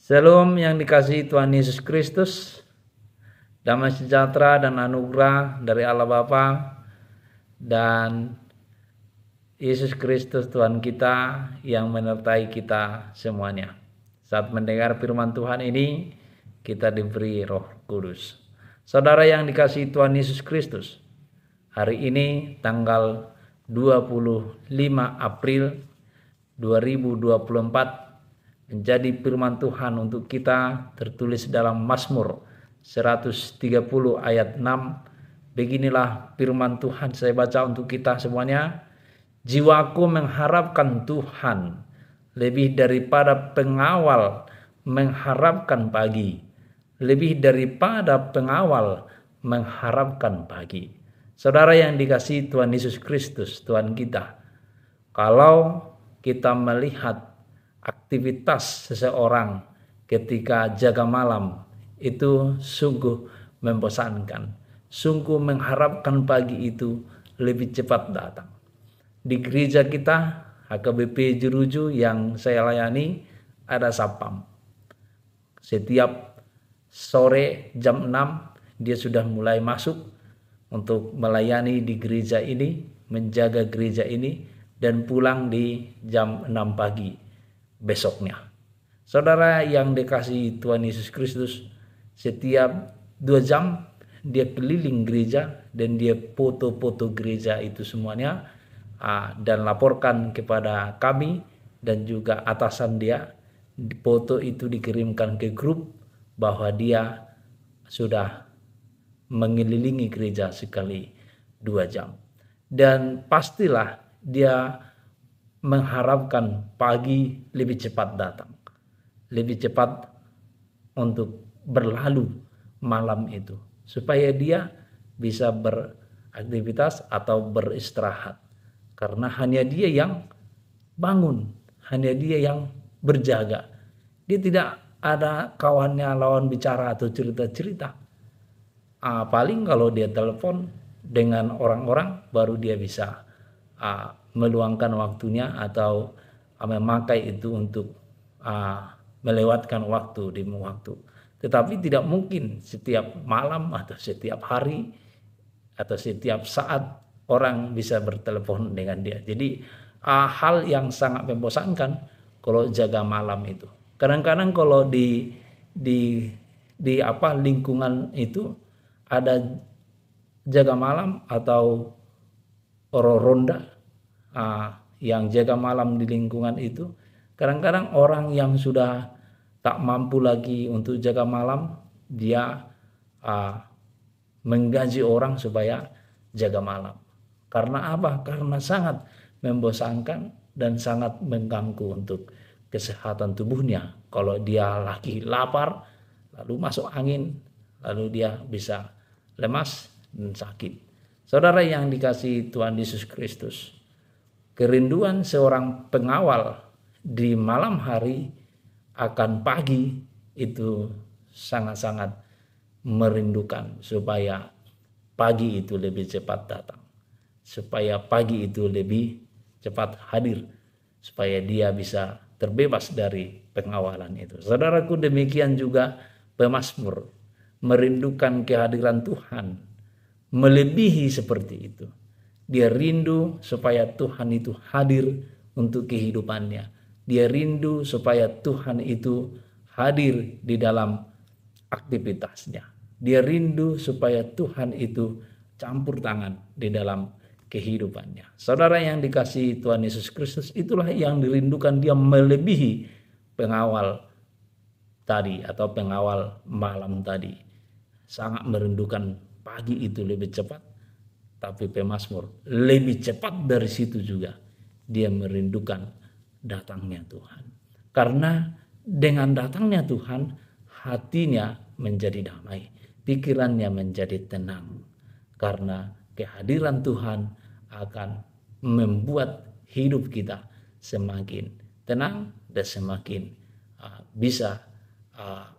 Shalom yang dikasihi Tuhan Yesus Kristus, damai sejahtera dan anugerah dari Allah Bapa dan Yesus Kristus Tuhan kita yang menyertai kita semuanya. Saat mendengar firman Tuhan ini, kita diberi Roh Kudus. Saudara yang dikasihi Tuhan Yesus Kristus, hari ini tanggal 25 April 2024 menjadi firman Tuhan untuk kita tertulis dalam Mazmur 130 ayat 6. Beginilah firman Tuhan, saya baca untuk kita semuanya. Jiwaku mengharapkan Tuhan lebih daripada pengawal mengharapkan pagi. Lebih daripada pengawal mengharapkan pagi. Saudara yang dikasihi Tuhan Yesus Kristus, Tuhan kita, kalau kita melihat aktivitas seseorang ketika jaga malam itu sungguh membosankan, sungguh mengharapkan pagi itu lebih cepat datang. Di gereja kita HKBP Jeruju yang saya layani ada sapam. Setiap sore jam 6 dia sudah mulai masuk untuk melayani di gereja ini, menjaga gereja ini, dan pulang di jam 6 pagi besoknya. Saudara yang dikasihi Tuhan Yesus Kristus, setiap 2 jam dia keliling gereja dan dia foto-foto gereja itu semuanya dan laporkan kepada kami dan juga atasan dia. Foto itu dikirimkan ke grup bahwa dia sudah mengelilingi gereja sekali 2 jam. Dan pastilah dia mengharapkan pagi lebih cepat datang, lebih cepat untuk berlalu malam itu, supaya dia bisa beraktivitas atau beristirahat. Karena hanya dia yang bangun, hanya dia yang berjaga. Dia tidak ada kawannya lawan bicara atau cerita-cerita. Paling kalau dia telepon dengan orang-orang baru dia bisa meluangkan waktunya atau memakai itu untuk melewatkan waktu demi waktu. Tetapi tidak mungkin setiap malam atau setiap hari atau setiap saat orang bisa bertelepon dengan dia. Jadi hal yang sangat membosankan kalau jaga malam itu. Kadang-kadang kalau di lingkungan itu ada jaga malam atau ronda yang jaga malam di lingkungan itu, kadang-kadang orang yang sudah tak mampu lagi untuk jaga malam, dia menggaji orang supaya jaga malam. Karena apa? Karena sangat membosankan dan sangat mengganggu untuk kesehatan tubuhnya. Kalau dia lagi lapar, lalu masuk angin, lalu dia bisa lemas dan sakit. Saudara yang dikasihi Tuhan Yesus Kristus, kerinduan seorang pengawal di malam hari akan pagi itu sangat-sangat merindukan supaya pagi itu lebih cepat datang, supaya pagi itu lebih cepat hadir, supaya dia bisa terbebas dari pengawalan itu. Saudaraku, demikian juga pemazmur merindukan kehadiran Tuhan melebihi seperti itu. Dia rindu supaya Tuhan itu hadir untuk kehidupannya. Dia rindu supaya Tuhan itu hadir di dalam aktivitasnya. Dia rindu supaya Tuhan itu campur tangan di dalam kehidupannya. Saudara yang dikasihi Tuhan Yesus Kristus, itulah yang dirindukan dia melebihi pengawal tadi atau pengawal malam tadi. Sangat merindukan pagi itu lebih cepat. Tapi pemazmur lebih cepat dari situ juga dia merindukan datangnya Tuhan. Karena dengan datangnya Tuhan hatinya menjadi damai, pikirannya menjadi tenang. Karena kehadiran Tuhan akan membuat hidup kita semakin tenang dan semakin bisa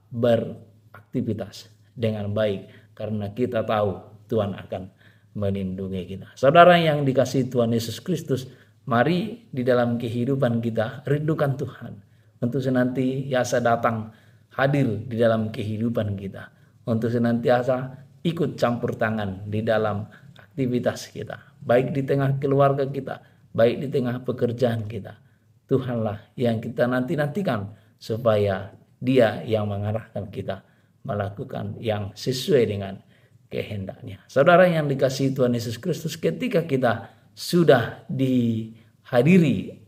beraktivitas dengan baik. Karena kita tahu Tuhan akan melindungi kita. Saudara yang dikasihi Tuhan Yesus Kristus, mari di dalam kehidupan kita rindukan Tuhan untuk senantiasa datang hadir di dalam kehidupan kita, untuk senantiasa ikut campur tangan di dalam aktivitas kita, baik di tengah keluarga kita, baik di tengah pekerjaan kita. Tuhanlah yang kita nanti-nantikan, supaya Dia yang mengarahkan kita melakukan yang sesuai dengan kehendaknya. Saudara yang dikasihi Tuhan Yesus Kristus, ketika kita sudah dihadiri,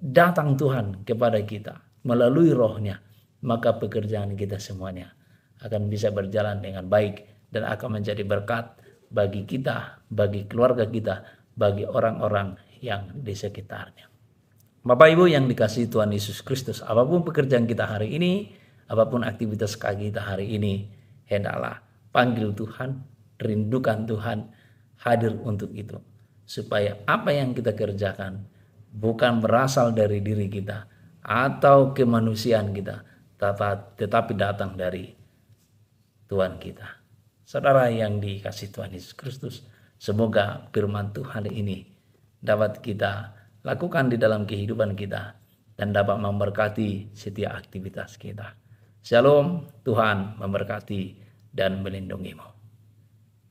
datang Tuhan kepada kita melalui Roh-Nya, maka pekerjaan kita semuanya akan bisa berjalan dengan baik dan akan menjadi berkat bagi kita, bagi keluarga kita, bagi orang-orang yang di sekitarnya. Bapak Ibu yang dikasihi Tuhan Yesus Kristus, apapun pekerjaan kita hari ini, apapun aktivitas kita hari ini, hendaklah panggil Tuhan, rindukan Tuhan, hadir untuk itu. Supaya apa yang kita kerjakan bukan berasal dari diri kita atau kemanusiaan kita, tetapi datang dari Tuhan kita. Saudara yang dikasihi Tuhan Yesus Kristus, semoga firman Tuhan ini dapat kita lakukan di dalam kehidupan kita dan dapat memberkati setiap aktivitas kita. Shalom, Tuhan memberkati dan melindungimu.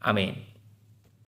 Amin.